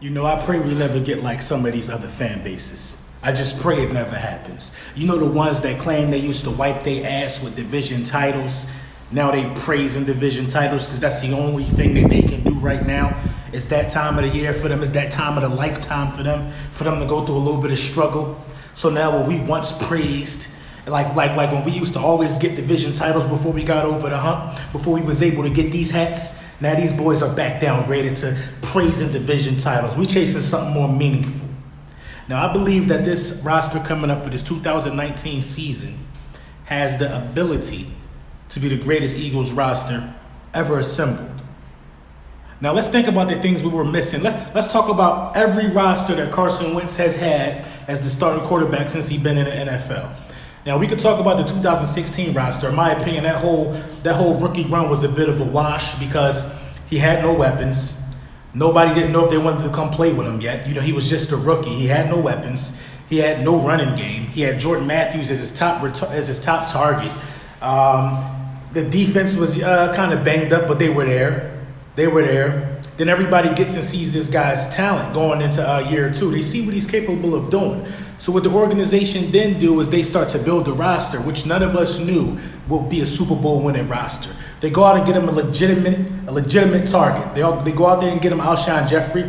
I pray we never get like some of these other fan bases. I just pray it never happens. The ones that claim they used to wipe their ass with division titles. Now they praising division titles because that's the only thing that they can do right now. It's that time of the year for them. It's that time of the lifetime for them to go through a little bit of struggle. So now what we once praised, like when we used to always get division titles before we got over the hump, before we was able to get these hats, now these boys are back downgraded to praising division titles. We chasing something more meaningful. Now I believe that this roster coming up for this 2019 season has the ability to be the greatest Eagles roster ever assembled. Now let's think about the things we were missing. Let's talk about every roster that Carson Wentz has had as the starting quarterback since he's been in the NFL. Now we could talk about the 2016 roster. In my opinion, that whole rookie run was a bit of a wash because he had no weapons. Nobody didn't know if they wanted to come play with him yet. He was just a rookie. He had no weapons. He had no running game. He had Jordan Matthews as his top target. The defense was kind of banged up, but they were there. Then everybody gets and sees this guy's talent going into year two. They see what he's capable of doing. So what the organization then do is they start to build a roster, which none of us knew would be a Super Bowl winning roster. They go out and get him a legitimate target. They go out there and get him Alshon Jeffrey.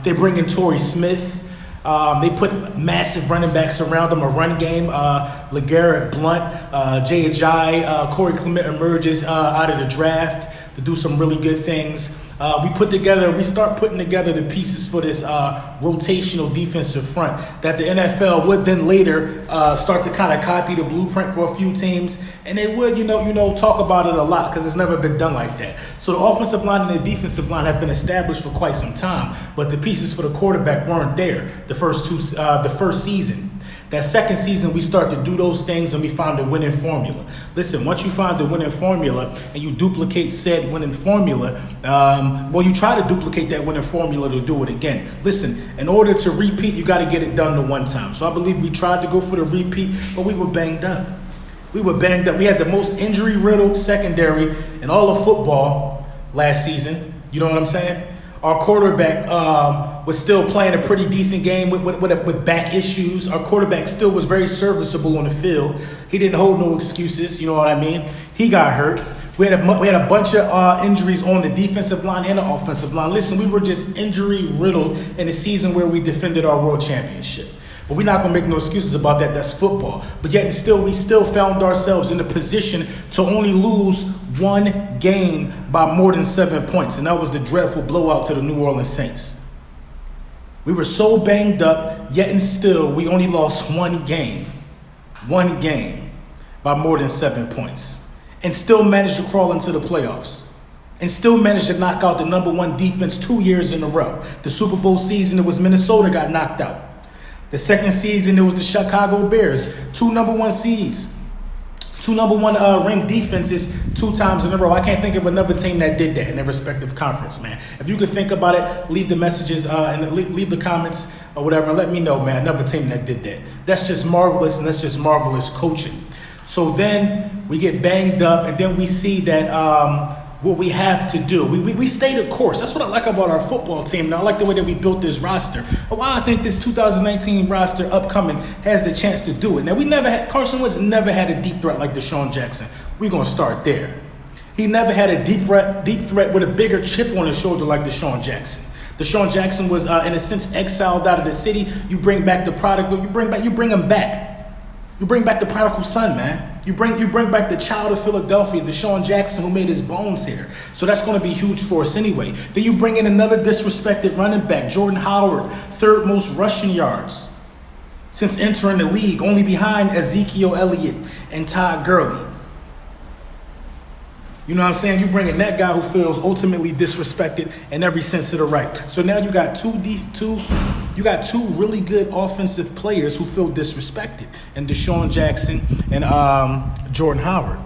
They bring in Torrey Smith. They put massive running backs around them, a run game. LeGarrette Blount, Jay Ajayi, Corey Clement emerges out of the draft to do some really good things. We start putting together the pieces for this rotational defensive front that the NFL would then later start to kind of copy the blueprint for a few teams, and they would, talk about it a lot because it's never been done like that. So the offensive line and the defensive line have been established for quite some time, but the pieces for the quarterback weren't there the first season. That second season, we start to do those things and we found the winning formula. Listen, once you find the winning formula and you duplicate said winning formula, you try to duplicate that winning formula to do it again. Listen, in order to repeat, you got to get it done the one time. So I believe we tried to go for the repeat, but we were banged up. We had the most injury-riddled secondary in all of football last season. You know what I'm saying? Our quarterback was still playing a pretty decent game with back issues. Our quarterback still was very serviceable on the field. He didn't hold no excuses, you know what I mean? He got hurt. We had a bunch of injuries on the defensive line and the offensive line. Listen, we were just injury-riddled in the season where we defended our world championship. But we're not going to make no excuses about that. That's football. But yet we still found ourselves in a position to only lose one game by more than 7 points. And that was the dreadful blowout to the New Orleans Saints. We were so banged up, yet and still we only lost one game by more than 7 points. And still managed to crawl into the playoffs. And still managed to knock out the number one defense 2 years in a row. The Super Bowl season, it was Minnesota got knocked out. The second season, it was the Chicago Bears, 2 number one seeds, 2 number one ranked defenses 2 times in a row. I can't think of another team that did that in their respective conference, man. If you could think about it, leave the messages and leave the comments or whatever, and let me know, man, another team that did that. That's just marvelous, and that's just marvelous coaching. So then we get banged up, and then we see that what we have to do. We stay the course. That's what I like about our football team. Now, I like the way that we built this roster. Why I think this 2019 roster upcoming has the chance to do it. Now, Carson Wentz never had a deep threat like Deshaun Jackson. We're going to start there. He never had a deep threat with a bigger chip on his shoulder like Deshaun Jackson. Deshaun Jackson was, in a sense, exiled out of the city. You bring back the product. You bring him back. You bring back the prodigal son, man. You bring back the child of Philadelphia, Deshaun Jackson, who made his bones here. So that's going to be huge for us anyway. Then you bring in another disrespected running back, Jordan Howard, 3rd most rushing yards since entering the league, only behind Ezekiel Elliott and Todd Gurley. You know what I'm saying? You bring in that guy who feels ultimately disrespected in every sense of the right. So now you got two really good offensive players who feel disrespected, and Deshaun Jackson and Jordan Howard.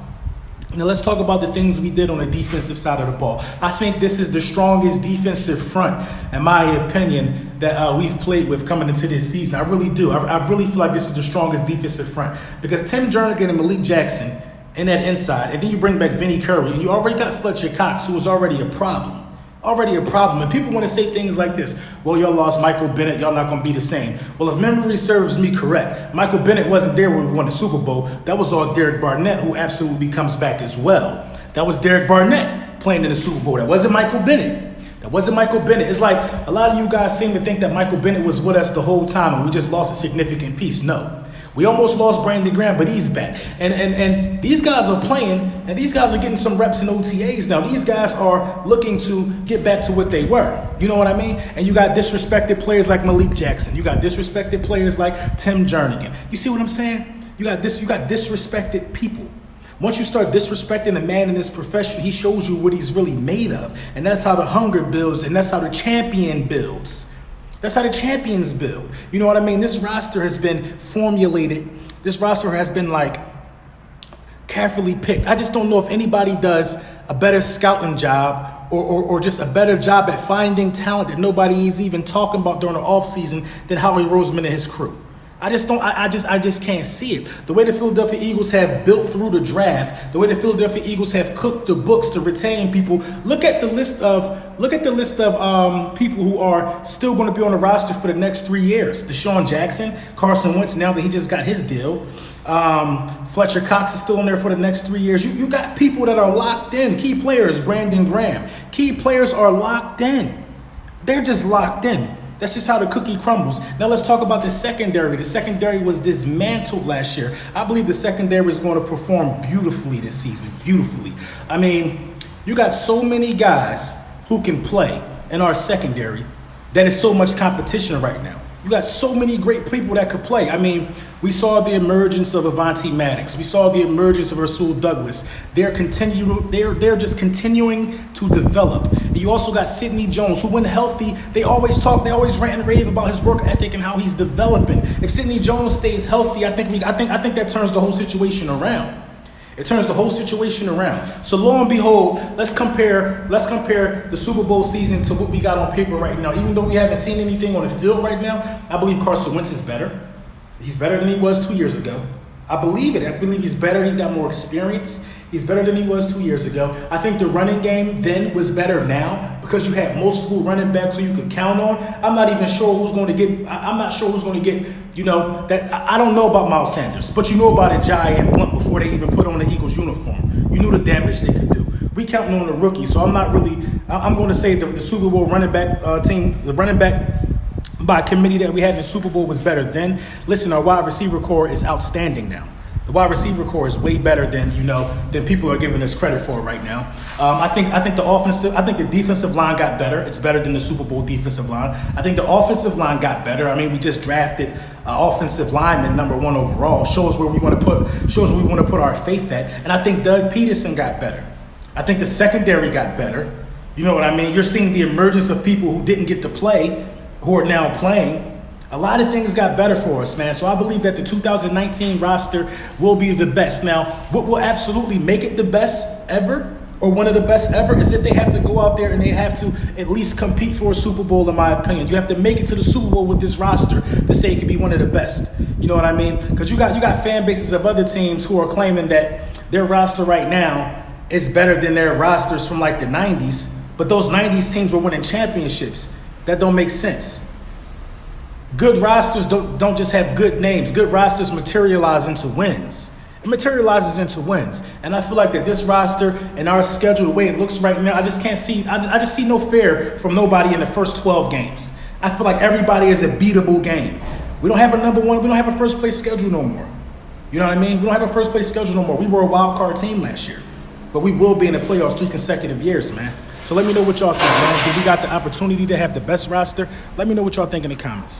Now let's talk about the things we did on the defensive side of the ball. I think this is the strongest defensive front, in my opinion, that we've played with coming into this season. I really do. I really feel like this is the strongest defensive front because Tim Jernigan and Malik Jackson in that inside, and then you bring back Vinny Curry, and you already got Fletcher Cox, who was already a problem already a problem. And people want to say things like this. Well, y'all lost Michael Bennett. Y'all not going to be the same. Well, if memory serves me correct, Michael Bennett wasn't there when we won the Super Bowl. That was all Derek Barnett, who absolutely comes back as well. That was Derek Barnett playing in the Super Bowl. That wasn't Michael Bennett. That wasn't Michael Bennett. It's like a lot of you guys seem to think that Michael Bennett was with us the whole time and we just lost a significant piece. No. We almost lost Brandon Graham, but he's back. And these guys are playing, and these guys are getting some reps in OTAs now. These guys are looking to get back to what they were. You know what I mean? And you got disrespected players like Malik Jackson. You got disrespected players like Tim Jernigan. You see what I'm saying? You got disrespected people. Once you start disrespecting a man in this profession, he shows you what he's really made of. And that's how the hunger builds, and that's how the champion builds. That's how the champions build. You know what I mean? This roster has been formulated. This roster has been like carefully picked. I just don't know if anybody does a better scouting job or just a better job at finding talent that nobody is even talking about during the offseason than Howie Roseman and his crew. I just can't see it. The way the Philadelphia Eagles have built through the draft, the way the Philadelphia Eagles have cooked the books to retain people. Look at the list of people who are still going to be on the roster for the next 3 years. Deshaun Jackson, Carson Wentz, now that he just got his deal. Fletcher Cox is still in there for the next 3 years. You got people that are locked in. Key players, Brandon Graham. Key players are locked in. They're just locked in. That's just how the cookie crumbles. Now let's talk about the secondary. The secondary was dismantled last year. I believe the secondary is going to perform beautifully this season. Beautifully. I mean, you got so many guys who can play in our secondary that is so much competition right now. You got so many great people that could play. I mean, we saw the emergence of Avonte Maddox. We saw the emergence of Rasul Douglas. They're just continuing to develop. And you also got Sidney Jones, who when healthy, they always rant and rave about his work ethic and how he's developing. If Sidney Jones stays healthy, I think that turns the whole situation around. It turns the whole situation around. So lo and behold, let's compare the Super Bowl season to what we got on paper right now. Even though we haven't seen anything on the field right now, I believe Carson Wentz is better. He's better than he was 2 years ago. I believe it. I believe he's better. He's got more experience. He's better than he was 2 years ago. I think the running game then was better now because you had multiple running backs who you could count on. I'm not sure who's going to get, you know, that I don't know about Miles Sanders, but you know about Ajayi and Blunt before they even put on the Eagles uniform. You knew the damage they could do. We counting on the rookie, so I'm going to say the Super Bowl running back team, the running back by committee that we had in the Super Bowl was better then. Listen, our wide receiver core is outstanding now. The wide receiver core is way better than people are giving us credit for right now. I think the defensive line got better. It's better than the Super Bowl defensive line. I think the offensive line got better. I mean, we just drafted offensive lineman number 1 overall. Shows where we want to put our faith at. And I think Doug Peterson got better. I think the secondary got better. You know what I mean? You're seeing the emergence of people who didn't get to play, who are now playing. A lot of things got better for us, man. So I believe that the 2019 roster will be the best. Now, what will absolutely make it the best ever, or one of the best ever, is that they have to go out there and they have to at least compete for a Super Bowl, in my opinion. You have to make it to the Super Bowl with this roster to say it can be one of the best. You know what I mean? Because you got fan bases of other teams who are claiming that their roster right now is better than their rosters from like the 90s. But those 90s teams were winning championships. That don't make sense. Good rosters don't just have good names. Good rosters materialize into wins. It materializes into wins. And I feel like that this roster and our schedule, the way it looks right now, I just see no fair from nobody in the first 12 games. I feel like everybody is a beatable game. We don't have a number one. We don't have a first place schedule no more. You know what I mean? We don't have a first place schedule no more. We were a wild card team last year. But we will be in the playoffs 3 consecutive years, man. So let me know what y'all think, man. Do we got the opportunity to have the best roster? Let me know what y'all think in the comments.